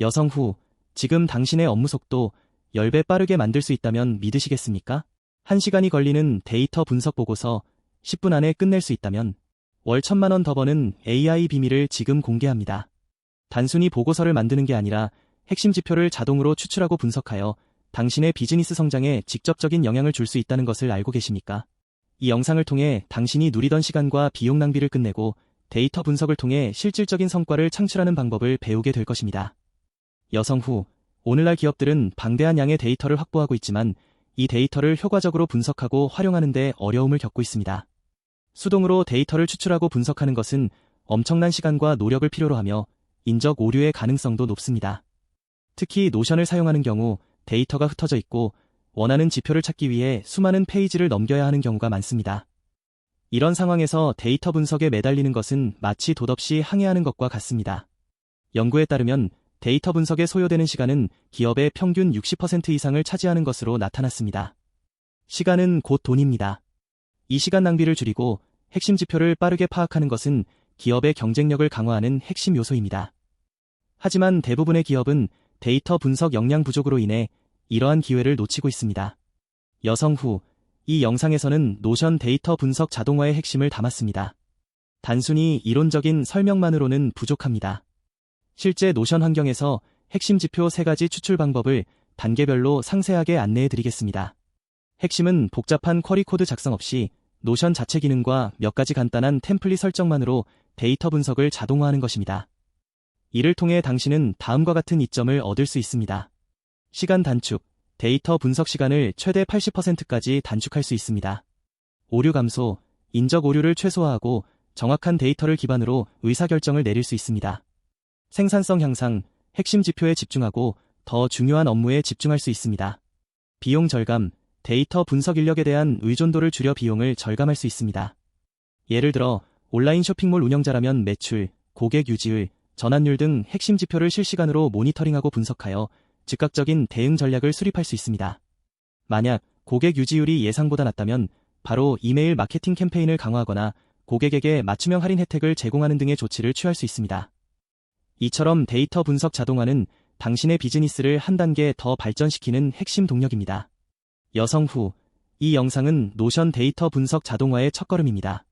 여성 후, 지금 당신의 업무 속도 10배 빠르게 만들 수 있다면 믿으시겠습니까? 1시간이 걸리는 데이터 분석 보고서 10분 안에 끝낼 수 있다면 월 1,000만 원 더 버는 AI 비밀을 지금 공개합니다. 단순히 보고서를 만드는 게 아니라 핵심 지표를 자동으로 추출하고 분석하여 당신의 비즈니스 성장에 직접적인 영향을 줄 수 있다는 것을 알고 계십니까? 이 영상을 통해 당신이 누리던 시간과 비용 낭비를 끝내고 데이터 분석을 통해 실질적인 성과를 창출하는 방법을 배우게 될 것입니다. 여성 후, 오늘날 기업들은 방대한 양의 데이터를 확보하고 있지만 이 데이터를 효과적으로 분석하고 활용하는 데 어려움을 겪고 있습니다. 수동으로 데이터를 추출하고 분석하는 것은 엄청난 시간과 노력을 필요로 하며 인적 오류의 가능성도 높습니다. 특히 노션을 사용하는 경우 데이터가 흩어져 있고 원하는 지표를 찾기 위해 수많은 페이지를 넘겨야 하는 경우가 많습니다. 이런 상황에서 데이터 분석에 매달리는 것은 마치 돛없이 항해하는 것과 같습니다. 연구에 따르면 데이터 분석에 소요되는 시간은 기업의 평균 60% 이상을 차지하는 것으로 나타났습니다. 시간은 곧 돈입니다. 이 시간 낭비를 줄이고 핵심 지표를 빠르게 파악하는 것은 기업의 경쟁력을 강화하는 핵심 요소입니다. 하지만 대부분의 기업은 데이터 분석 역량 부족으로 인해 이러한 기회를 놓치고 있습니다. 여성 후, 이 영상에서는 노션 데이터 분석 자동화의 핵심을 담았습니다. 단순히 이론적인 설명만으로는 부족합니다. 실제 노션 환경에서 핵심 지표 3가지 추출 방법을 단계별로 상세하게 안내해 드리겠습니다. 핵심은 복잡한 쿼리 코드 작성 없이 노션 자체 기능과 몇 가지 간단한 템플릿 설정만으로 데이터 분석을 자동화하는 것입니다. 이를 통해 당신은 다음과 같은 이점을 얻을 수 있습니다. 시간 단축, 데이터 분석 시간을 최대 80%까지 단축할 수 있습니다. 오류 감소, 인적 오류를 최소화하고 정확한 데이터를 기반으로 의사결정을 내릴 수 있습니다. 생산성 향상, 핵심 지표에 집중하고 더 중요한 업무에 집중할 수 있습니다. 비용 절감, 데이터 분석 인력에 대한 의존도를 줄여 비용을 절감할 수 있습니다. 예를 들어 온라인 쇼핑몰 운영자라면 매출, 고객 유지율, 전환율 등 핵심 지표를 실시간으로 모니터링하고 분석하여 즉각적인 대응 전략을 수립할 수 있습니다. 만약 고객 유지율이 예상보다 낮다면 바로 이메일 마케팅 캠페인을 강화하거나 고객에게 맞춤형 할인 혜택을 제공하는 등의 조치를 취할 수 있습니다. 이처럼 데이터 분석 자동화는 당신의 비즈니스를 한 단계 더 발전시키는 핵심 동력입니다. 여성 후, 이 영상은 노션 데이터 분석 자동화의 첫걸음입니다.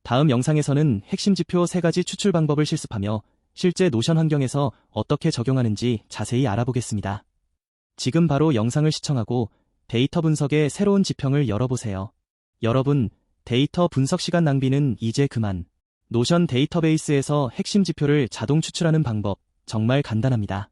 다음 영상에서는 핵심 지표 3가지 추출 방법을 실습하며 실제 노션 환경에서 어떻게 적용하는지 자세히 알아보겠습니다. 지금 바로 영상을 시청하고 데이터 분석의 새로운 지평을 열어보세요. 여러분, 데이터 분석 시간 낭비는 이제 그만. 노션 데이터베이스에서 핵심 지표를 자동 추출하는 방법, 정말 간단합니다.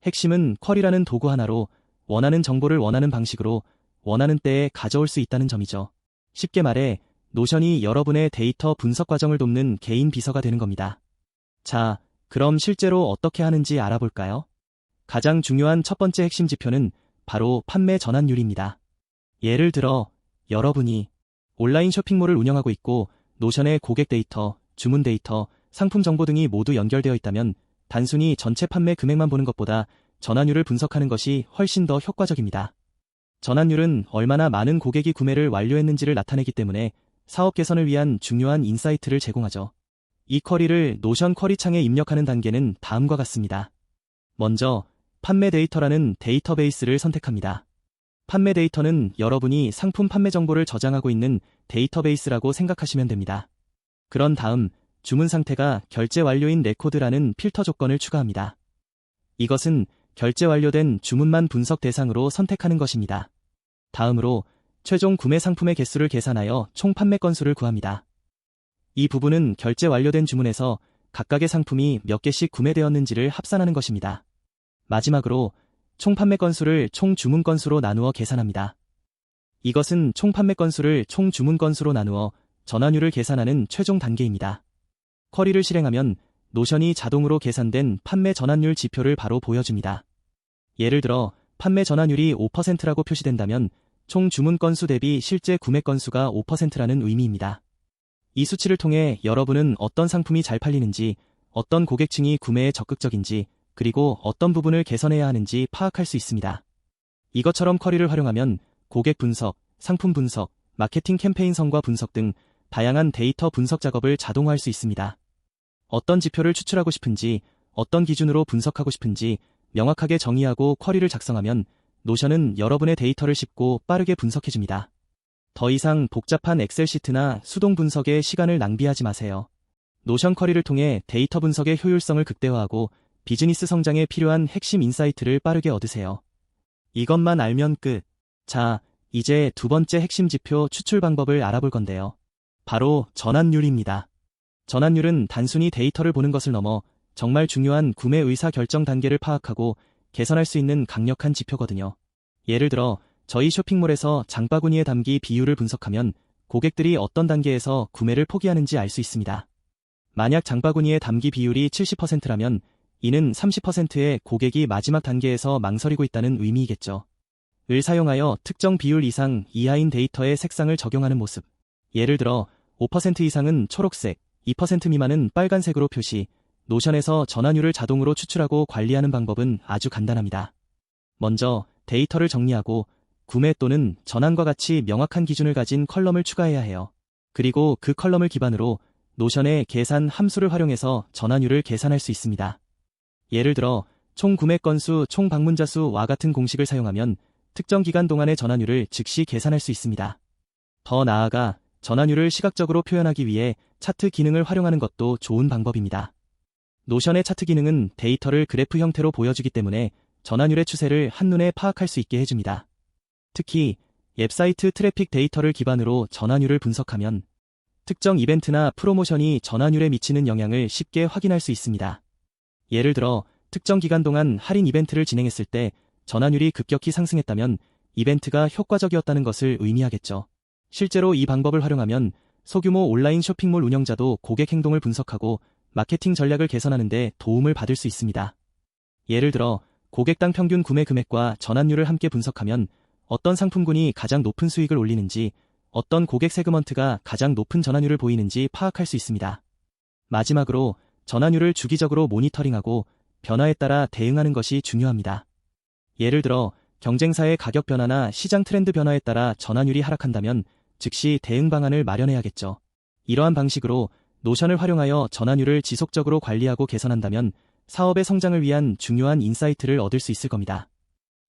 핵심은 쿼리라는 도구 하나로 원하는 정보를 원하는 방식으로 원하는 때에 가져올 수 있다는 점이죠. 쉽게 말해 노션이 여러분의 데이터 분석 과정을 돕는 개인 비서가 되는 겁니다. 자, 그럼 실제로 어떻게 하는지 알아볼까요? 가장 중요한 첫 번째 핵심 지표는 바로 판매 전환율입니다. 예를 들어 여러분이 온라인 쇼핑몰을 운영하고 있고 노션의 고객 데이터, 주문 데이터, 상품 정보 등이 모두 연결되어 있다면 단순히 전체 판매 금액만 보는 것보다 전환율을 분석하는 것이 훨씬 더 효과적입니다. 전환율은 얼마나 많은 고객이 구매를 완료했는지를 나타내기 때문에 사업 개선을 위한 중요한 인사이트를 제공하죠. 이 쿼리를 노션 쿼리 창에 입력하는 단계는 다음과 같습니다. 먼저 판매 데이터라는 데이터베이스를 선택합니다. 판매 데이터는 여러분이 상품 판매 정보를 저장하고 있는 데이터베이스라고 생각하시면 됩니다. 그런 다음 주문 상태가 결제 완료인 레코드라는 필터 조건을 추가합니다. 이것은 결제 완료된 주문만 분석 대상으로 선택하는 것입니다. 다음으로 최종 구매 상품의 개수를 계산하여 총 판매 건수를 구합니다. 이 부분은 결제 완료된 주문에서 각각의 상품이 몇 개씩 구매되었는지를 합산하는 것입니다. 마지막으로 총 판매 건수를 총 주문 건수로 나누어 계산합니다. 이것은 총 판매 건수를 총 주문 건수로 나누어 전환율을 계산하는 최종 단계입니다. 쿼리를 실행하면 노션이 자동으로 계산된 판매 전환율 지표를 바로 보여줍니다. 예를 들어 판매 전환율이 5%라고 표시된다면 총 주문 건수 대비 실제 구매 건수가 5%라는 의미입니다. 이 수치를 통해 여러분은 어떤 상품이 잘 팔리는지, 어떤 고객층이 고매에 적극적인지, 그리고 어떤 부분을 개선해야 하는지 파악할 수 있습니다. 이것처럼 쿼리를 활용하면 고객 분석, 상품 분석, 마케팅 캠페인 성과 분석 등 다양한 데이터 분석 작업을 자동화할 수 있습니다. 어떤 지표를 추출하고 싶은지, 어떤 기준으로 분석하고 싶은지, 명확하게 정의하고 쿼리를 작성하면 노션은 여러분의 데이터를 쉽고 빠르게 분석해줍니다. 더 이상 복잡한 엑셀 시트나 수동 분석에 시간을 낭비하지 마세요. 노션 쿼리를 통해 데이터 분석의 효율성을 극대화하고 비즈니스 성장에 필요한 핵심 인사이트를 빠르게 얻으세요. 이것만 알면 끝. 자, 이제 두 번째 핵심 지표 추출 방법을 알아볼 건데요. 바로 전환율입니다. 전환율은 단순히 데이터를 보는 것을 넘어 정말 중요한 구매 의사 결정 단계를 파악하고 개선할 수 있는 강력한 지표거든요. 예를 들어 저희 쇼핑몰에서 장바구니에 담기 비율을 분석하면 고객들이 어떤 단계에서 구매를 포기하는지 알 수 있습니다. 만약 장바구니에 담기 비율이 70%라면 이는 30%의 고객이 마지막 단계에서 망설이고 있다는 의미이겠죠. 을 사용하여 특정 비율 이상 이하인 데이터에 색상을 적용하는 모습. 예를 들어 5% 이상은 초록색, 2% 미만은 빨간색으로 표시. 노션에서 전환율을 자동으로 추출하고 관리하는 방법은 아주 간단합니다. 먼저 데이터를 정리하고 구매 또는 전환과 같이 명확한 기준을 가진 컬럼을 추가해야 해요. 그리고 그 컬럼을 기반으로 노션의 계산 함수를 활용해서 전환율을 계산할 수 있습니다. 예를 들어 총 구매 건수, 총 방문자 수와 같은 공식을 사용하면 특정 기간 동안의 전환율을 즉시 계산할 수 있습니다. 더 나아가 전환율을 시각적으로 표현하기 위해 차트 기능을 활용하는 것도 좋은 방법입니다. 노션의 차트 기능은 데이터를 그래프 형태로 보여주기 때문에 전환율의 추세를 한눈에 파악할 수 있게 해줍니다. 특히 웹사이트 트래픽 데이터를 기반으로 전환율을 분석하면 특정 이벤트나 프로모션이 전환율에 미치는 영향을 쉽게 확인할 수 있습니다. 예를 들어 특정 기간 동안 할인 이벤트를 진행했을 때 전환율이 급격히 상승했다면 이벤트가 효과적이었다는 것을 의미하겠죠. 실제로 이 방법을 활용하면 소규모 온라인 쇼핑몰 운영자도 고객 행동을 분석하고 마케팅 전략을 개선하는 데 도움을 받을 수 있습니다. 예를 들어 고객당 평균 구매 금액과 전환율을 함께 분석하면 어떤 상품군이 가장 높은 수익을 올리는지, 어떤 고객 세그먼트가 가장 높은 전환율을 보이는지 파악할 수 있습니다. 마지막으로 전환율을 주기적으로 모니터링하고 변화에 따라 대응하는 것이 중요합니다. 예를 들어 경쟁사의 가격 변화나 시장 트렌드 변화에 따라 전환율이 하락한다면 즉시 대응 방안을 마련해야겠죠. 이러한 방식으로 노션을 활용하여 전환율을 지속적으로 관리하고 개선한다면 사업의 성장을 위한 중요한 인사이트를 얻을 수 있을 겁니다.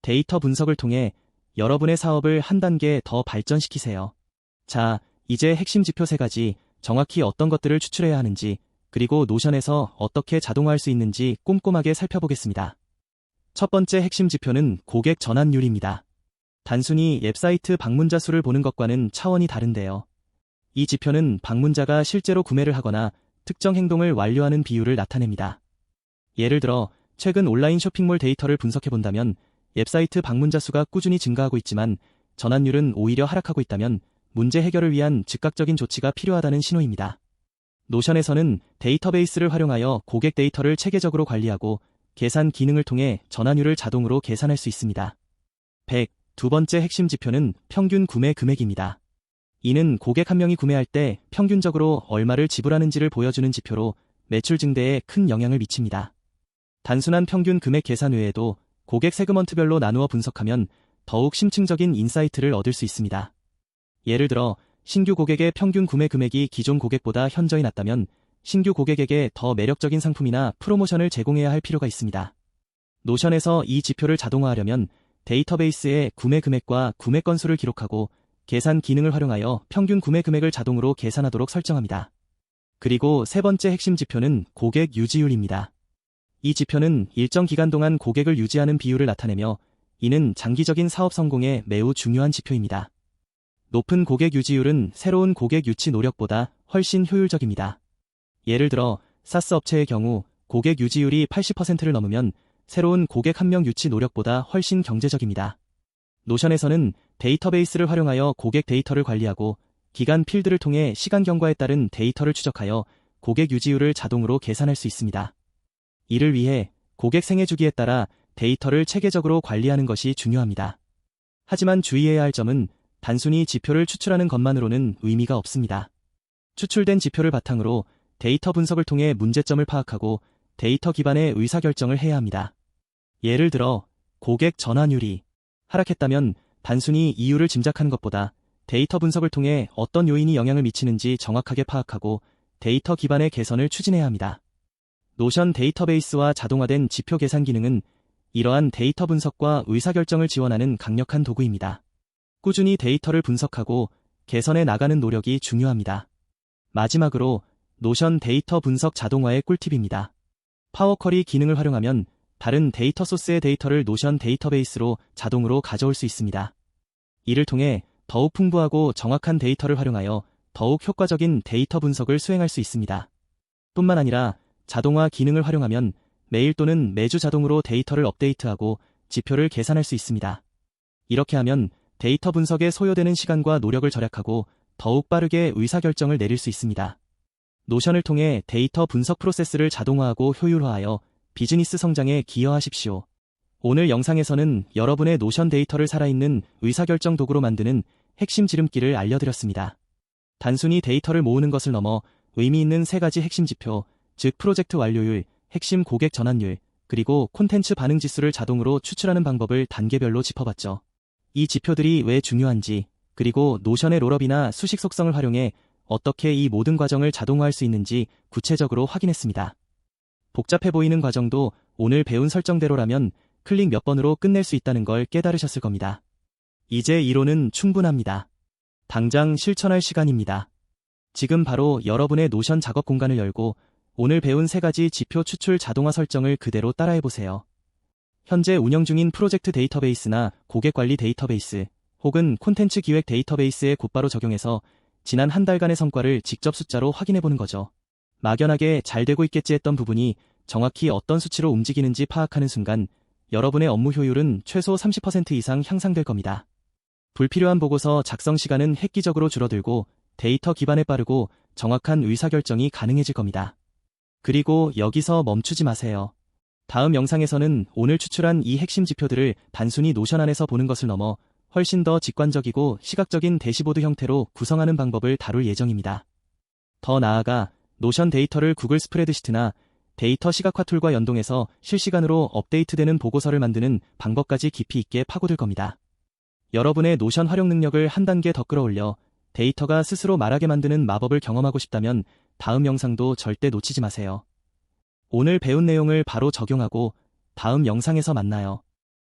데이터 분석을 통해 여러분의 사업을 한 단계 더 발전시키세요. 자, 이제 핵심 지표 3가지, 정확히 어떤 것들을 추출해야 하는지, 그리고 노션에서 어떻게 자동화할 수 있는지 꼼꼼하게 살펴보겠습니다. 첫 번째 핵심 지표는 고객 전환율입니다. 단순히 웹사이트 방문자 수를 보는 것과는 차원이 다른데요. 이 지표는 방문자가 실제로 구매를 하거나 특정 행동을 완료하는 비율을 나타냅니다. 예를 들어 최근 온라인 쇼핑몰 데이터를 분석해본다면 웹사이트 방문자 수가 꾸준히 증가하고 있지만 전환율은 오히려 하락하고 있다면 문제 해결을 위한 즉각적인 조치가 필요하다는 신호입니다. 노션에서는 데이터베이스를 활용하여 고객 데이터를 체계적으로 관리하고 계산 기능을 통해 전환율을 자동으로 계산할 수 있습니다. 두 번째 핵심 지표는 평균 구매 금액입니다. 이는 고객 한 명이 구매할 때 평균적으로 얼마를 지불하는지를 보여주는 지표로 매출 증대에 큰 영향을 미칩니다. 단순한 평균 금액 계산 외에도 고객 세그먼트별로 나누어 분석하면 더욱 심층적인 인사이트를 얻을 수 있습니다. 예를 들어 신규 고객의 평균 구매 금액이 기존 고객보다 현저히 낮다면 신규 고객에게 더 매력적인 상품이나 프로모션을 제공해야 할 필요가 있습니다. 노션에서 이 지표를 자동화하려면 데이터베이스에 구매 금액과 구매 건수를 기록하고 계산 기능을 활용하여 평균 구매 금액을 자동으로 계산하도록 설정합니다. 그리고 세 번째 핵심 지표는 고객 유지율입니다. 이 지표는 일정 기간 동안 고객을 유지하는 비율을 나타내며 이는 장기적인 사업 성공에 매우 중요한 지표입니다. 높은 고객 유지율은 새로운 고객 유치 노력보다 훨씬 효율적입니다. 예를 들어 사스 업체의 경우 고객 유지율이 80%를 넘으면 새로운 고객 한 명 유치 노력보다 훨씬 경제적입니다. 노션에서는 데이터베이스를 활용하여 고객 데이터를 관리하고 기간 필드를 통해 시간 경과에 따른 데이터를 추적하여 고객 유지율을 자동으로 계산할 수 있습니다. 이를 위해 고객 생애 주기에 따라 데이터를 체계적으로 관리하는 것이 중요합니다. 하지만 주의해야 할 점은 단순히 지표를 추출하는 것만으로는 의미가 없습니다. 추출된 지표를 바탕으로 데이터 분석을 통해 문제점을 파악하고 데이터 기반의 의사결정을 해야 합니다. 예를 들어 고객 전환율이 하락했다면 단순히 이유를 짐작하는 것보다 데이터 분석을 통해 어떤 요인이 영향을 미치는지 정확하게 파악하고 데이터 기반의 개선을 추진해야 합니다. 노션 데이터베이스와 자동화된 지표 계산 기능은 이러한 데이터 분석과 의사결정을 지원하는 강력한 도구입니다. 꾸준히 데이터를 분석하고 개선해 나가는 노력이 중요합니다. 마지막으로 노션 데이터 분석 자동화의 꿀팁입니다. 파워쿼리 기능을 활용하면 다른 데이터 소스의 데이터를 노션 데이터베이스로 자동으로 가져올 수 있습니다. 이를 통해 더욱 풍부하고 정확한 데이터를 활용하여 더욱 효과적인 데이터 분석을 수행할 수 있습니다. 뿐만 아니라 자동화 기능을 활용하면 매일 또는 매주 자동으로 데이터를 업데이트하고 지표를 계산할 수 있습니다. 이렇게 하면 데이터 분석에 소요되는 시간과 노력을 절약하고 더욱 빠르게 의사결정을 내릴 수 있습니다. 노션을 통해 데이터 분석 프로세스를 자동화하고 효율화하여 비즈니스 성장에 기여하십시오. 오늘 영상에서는 여러분의 노션 데이터를 살아있는 의사결정 도구로 만드는 핵심 지름길을 알려드렸습니다. 단순히 데이터를 모으는 것을 넘어 의미 있는 3가지 핵심 지표, 즉 프로젝트 완료율, 핵심 고객 전환율, 그리고 콘텐츠 반응 지수를 자동으로 추출하는 방법을 단계별로 짚어봤죠. 이 지표들이 왜 중요한지, 그리고 노션의 롤업이나 수식 속성을 활용해 어떻게 이 모든 과정을 자동화할 수 있는지 구체적으로 확인했습니다. 복잡해 보이는 과정도 오늘 배운 설정대로라면 클릭 몇 번으로 끝낼 수 있다는 걸 깨달으셨을 겁니다. 이제 이론은 충분합니다. 당장 실천할 시간입니다. 지금 바로 여러분의 노션 작업 공간을 열고 오늘 배운 3가지 지표 추출 자동화 설정을 그대로 따라해보세요. 현재 운영 중인 프로젝트 데이터베이스나 고객관리 데이터베이스 혹은 콘텐츠 기획 데이터베이스에 곧바로 적용해서 지난 한 달간의 성과를 직접 숫자로 확인해보는 거죠. 막연하게 잘 되고 있겠지 했던 부분이 정확히 어떤 수치로 움직이는지 파악하는 순간 여러분의 업무 효율은 최소 30% 이상 향상될 겁니다. 불필요한 보고서 작성 시간은 획기적으로 줄어들고 데이터 기반에 빠르고 정확한 의사결정이 가능해질 겁니다. 그리고 여기서 멈추지 마세요. 다음 영상에서는 오늘 추출한 이 핵심 지표들을 단순히 노션 안에서 보는 것을 넘어 훨씬 더 직관적이고 시각적인 대시보드 형태로 구성하는 방법을 다룰 예정입니다. 더 나아가 노션 데이터를 구글 스프레드시트나 데이터 시각화 툴과 연동해서 실시간으로 업데이트되는 보고서를 만드는 방법까지 깊이 있게 파고들 겁니다. 여러분의 노션 활용 능력을 한 단계 더 끌어올려 데이터가 스스로 말하게 만드는 마법을 경험하고 싶다면 다음 영상도 절대 놓치지 마세요. 오늘 배운 내용을 바로 적용하고 다음 영상에서 만나요.